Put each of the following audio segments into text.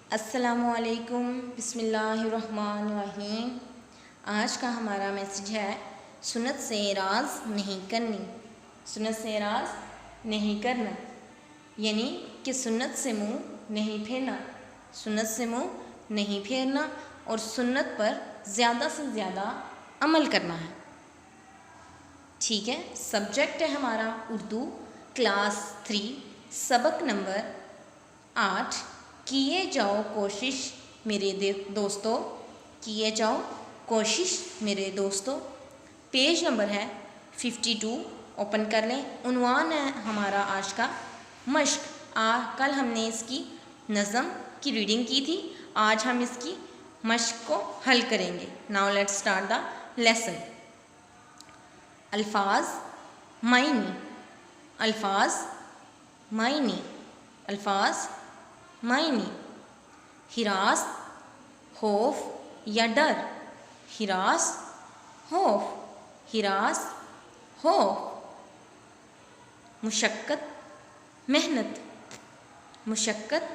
अस्सलामुअलैकुम बिस्मिल्लाहिर्रहमानिर्रहीम। आज का हमारा मैसेज है सुन्नत से एराज़ नहीं करनी। सुन्नत से एराज़ नहीं करना यानी कि सुन्नत से मुँह नहीं फेरना। सुन्नत से मुँह नहीं फेरना और सुन्नत पर ज़्यादा से ज़्यादा अमल करना है। ठीक है। सब्जेक्ट है हमारा उर्दू क्लास 3 सबक नंबर 8। किए जाओ कोशिश मेरे दोस्तों, किए जाओ कोशिश मेरे दोस्तों। पेज नंबर है 52, ओपन कर लें। उन्वान है हमारा आज का मश्क। कल हमने इसकी नज़म की रीडिंग की थी, आज हम इसकी मश्क को हल करेंगे। Now let's start the lesson. अल्फाज मायनी, अल्फाज मायनी, अल्फाज मायनी। हिरास खौफ या डर, हिरास खौफ, हिरास खौफ। मुशक्क़त मेहनत, मुशक्क़त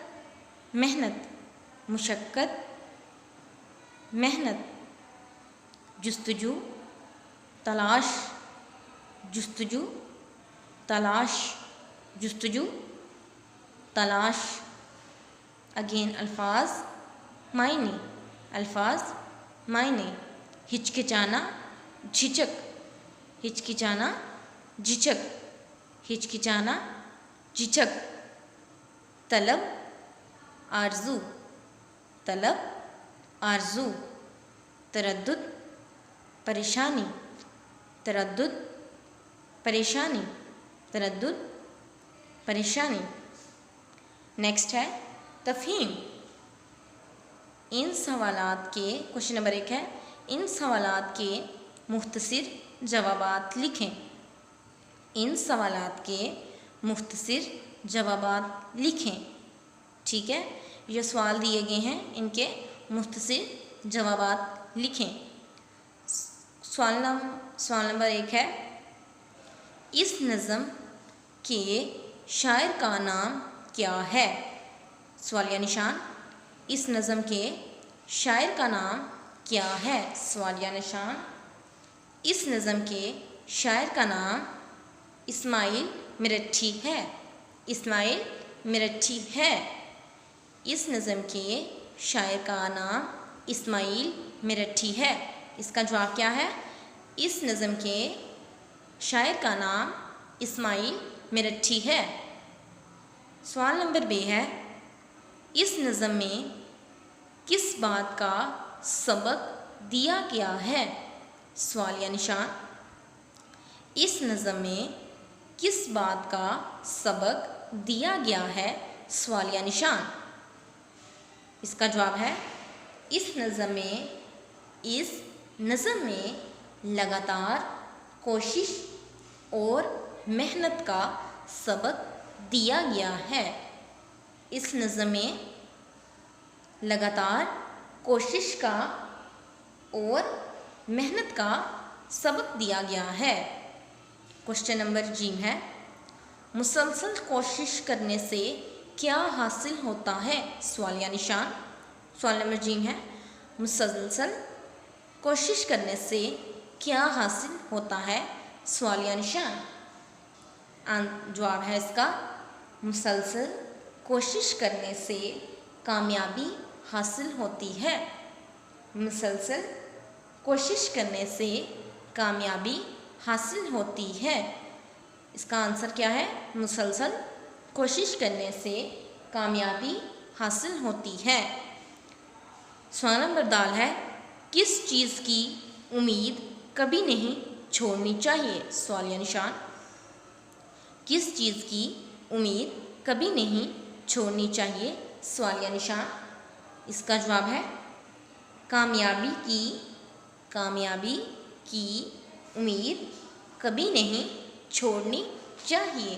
मेहनत, मुशक्क़त मेहनत। जुस्तजू तलाश, जुस्तजू तलाश, जुस्तजू तलाश। अगेन अल्फाज मायने, अल्फाज मायने। हिचकिचाना झिझक, हिचकिचाना झिझक, हिचकिचाना झिझक। तलब आरजू, तलब आरजू। तरद्दुद परेशानी, तरद्दुद परेशानी, तरद्दुद परेशानी। नेक्स्ट है तफ़हीम। इन सवालात के क्वेश्चन नंबर 1 है, इन सवालात के मुख्तसर जवाबात लिखें। इन सवालात के मुख्तसर जवाबात लिखें। ठीक है, ये सवाल दिए गए हैं, इनके मुख्तसर जवाबात लिखें। सवाल नंबर 1 है, इस नज़म के शायर का नाम क्या है? सवालिया निशान। इस नज़म के शायर का नाम क्या है? सवालिया निशान। इस नज़म के शायर का नाम इस्माइल मिरठी है, इस्माइल मिरठी है। इस नज़म के शायर का नाम इस्माइल मिरठी है। इसका जवाब क्या है? इस नज़म के शायर का नाम इस्माइल मिरठी है। सवाल नंबर 2 है, इस नज़म में किस बात का सबक दिया गया है? सवालिया निशान। इस नज़म में किस बात का सबक दिया गया है? सवालिया निशान। इसका जवाब है, इस नज़म में लगातार कोशिश और मेहनत का सबक दिया गया है। इस नज़म में लगातार कोशिश का और मेहनत का सबक दिया गया है। क्वेश्चन नंबर जी है, मुसलसल कोशिश करने से क्या हासिल होता है? सवालिया निशान। सवाल नंबर जी है, मुसलसल कोशिश करने से क्या हासिल होता है? सवालिया निशान। जवाब है इसका, मुसलसल कोशिश करने से कामयाबी हासिल होती है। मुसलसल कोशिश करने से कामयाबी हासिल होती है। इसका आंसर क्या है? मुसलसल कोशिश करने से कामयाबी हासिल होती है। सवाल नंबर दाल है, किस चीज़ की उम्मीद कभी नहीं छोड़नी चाहिए? सवालिया निशान। किस चीज़ की उम्मीद कभी नहीं छोड़नी चाहिए? सवालिया निशान। इसका जवाब है, कामयाबी की उम्मीद कभी नहीं छोड़नी चाहिए।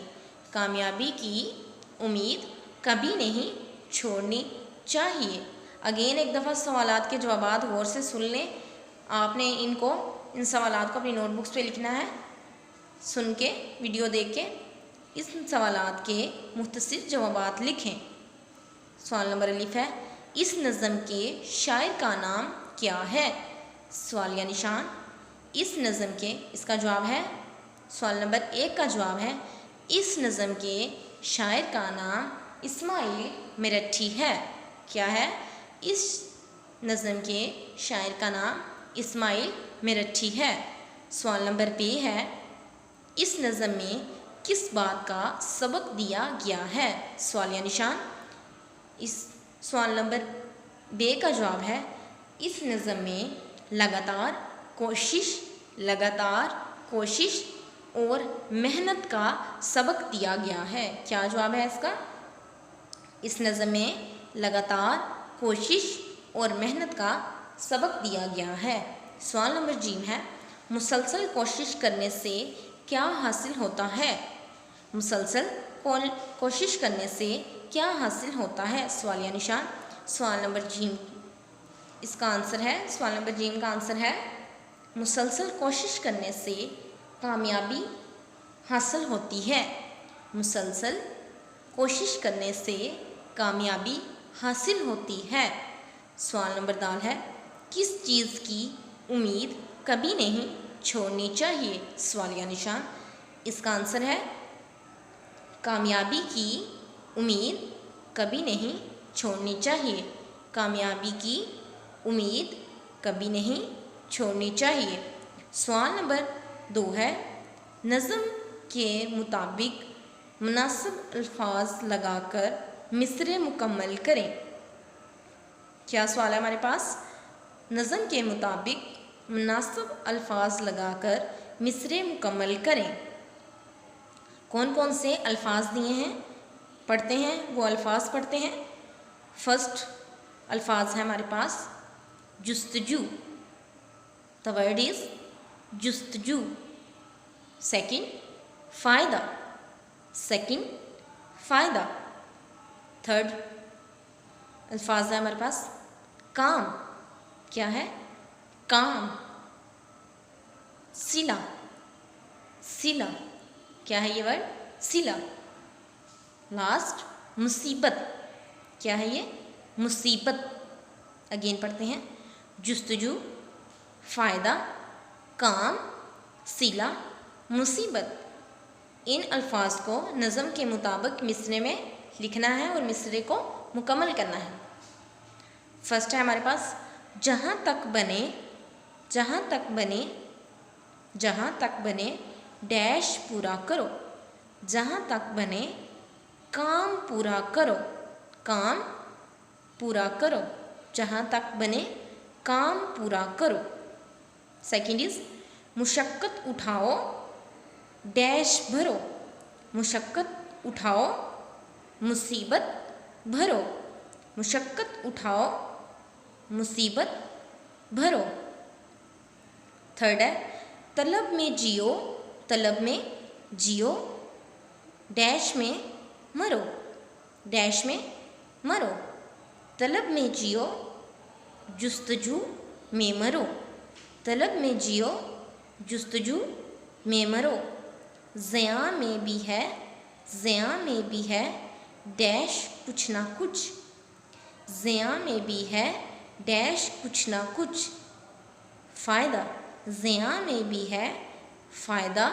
कामयाबी की उम्मीद कभी नहीं छोड़नी चाहिए। अगेन एक दफ़ा सवालात के जवाबात गौर से सुन लें। आपने इन सवालात को अपनी नोटबुक्स पे लिखना है, सुन के वीडियो देख के इस सवालात के मुख्तसर जवाबात लिखें। सवाल नंबर अलिफ है, इस नज़म के शायर का नाम क्या है? सवालिया निशान। इस नज़म के, इसका जवाब है सवाल नंबर 1 का जवाब है इस नज़म के शायर का नाम इस्माइल मेरठी है। क्या है? इस नज़म के शायर का नाम इस्माइल मेरठी है। सवाल नंबर बी है, इस नज़म में किस बात का सबक दिया गया है? सवालिया निशान। इस सवाल नंबर बे का जवाब है इस नज़म में लगातार कोशिश और मेहनत का सबक दिया गया है। क्या जवाब है इसका? इस नज़म में लगातार कोशिश और मेहनत का सबक दिया गया है। सवाल नंबर जी है, मुसलसल कोशिश करने से क्या हासिल होता है? मुसलसल कोशिश करने से क्या हासिल होता है? सवालिया निशान। सवाल नंबर जी इसका आंसर है, सवाल नंबर जी का आंसर है मुसलसल कोशिश करने से कामयाबी हासिल होती है। मुसलसल कोशिश करने से कामयाबी हासिल होती है। सवाल नंबर दाल है, किस चीज़ की उम्मीद कभी नहीं छोड़नी चाहिए? सवालिया निशान। इसका आंसर है कामयाबी की उम्मीद कभी नहीं छोड़नी चाहिए। कामयाबी की उम्मीद कभी नहीं छोड़नी चाहिए। सवाल नंबर 2 है, नज़म के मुताबिक मुनासिब अल्फाज लगाकर मिसरे मुकम्मल करें। क्या सवाल है हमारे पास? नज़म के मुताबिक मुनासिब अल्फाज लगाकर मिसरे मुकम्मल करें। कौन कौन से अल्फाज दिए हैं पढ़ते हैं, वो अल्फाज पढ़ते हैं। फर्स्ट अल्फाज है हमारे पास जुस्तजू, द वर्ड इज जुस्तजू। सेकंड फ़ायदा। थर्ड अल्फाज है हमारे पास काम। क्या है? काम। सिला। क्या है ये वर्ड? सिला। लास्ट मुसीबत। क्या है ये? मुसीबत। अगेन पढ़ते हैं, जुस्तजू, फ़ायदा, काम, सिला, मुसीबत। इन अल्फाज को नज़म के मुताबिक मिसरे में लिखना है और मिसरे को मुकम्मल करना है। फर्स्ट है हमारे पास जहाँ तक बने डैश पूरा करो। जहाँ तक बने काम पूरा करो। जहाँ तक बने काम पूरा करो। सेकंड इज मुशक्क़त उठाओ डैश भरो। मुशक्क़त उठाओ मुसीबत भरो। मुशक्क़त उठाओ मुसीबत भरो। थर्ड है तलब में जियो डैश में मरो। तलब में जियो जुस्तजू में मरो। तलब में जियो जुस्तजू में मरो। ज़िया में भी है डैश कुछ ना कुछ। ज़िया में भी है डैश कुछ ना कुछ। फ़ायदा। ज़िया में भी है फ़ायदा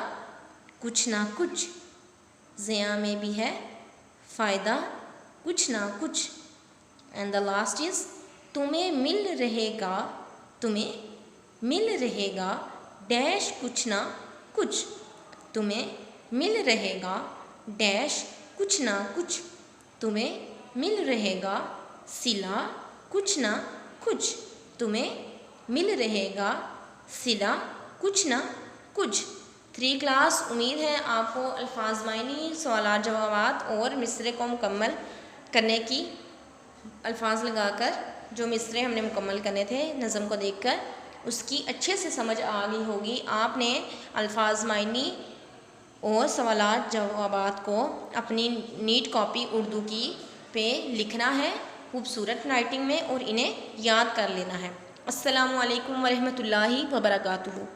कुछ ना कुछ। ज़िया में भी है फ़ायदा कुछ ना कुछ। एंड द लास्ट इज़ तुम्हें मिल रहेगा डैश कुछ ना कुछ। तुम्हें मिल रहेगा डैश कुछ ना कुछ। तुम्हें मिल रहेगा सिला कुछ ना कुछ। तुम्हें मिल रहेगा सिला कुछ ना कुछ। 3 क्लास, उम्मीद है आपको अल्फाज मायनी, सवालात जवाबात और मिसरे को मुकम्मल करने की, अल्फाज लगाकर जो मिसरे हमने मुकम्मल करने थे नज़म को देखकर, उसकी अच्छे से समझ आ गई होगी। आपने अल्फाज मायनी और सवालात जवाबात को अपनी नीट कॉपी उर्दू की पे लिखना है खूबसूरत राइटिंग में और इन्हें याद कर लेना है। अस्सलामु अलैकुम वरहमतुल्लाहि वबरकातुहू।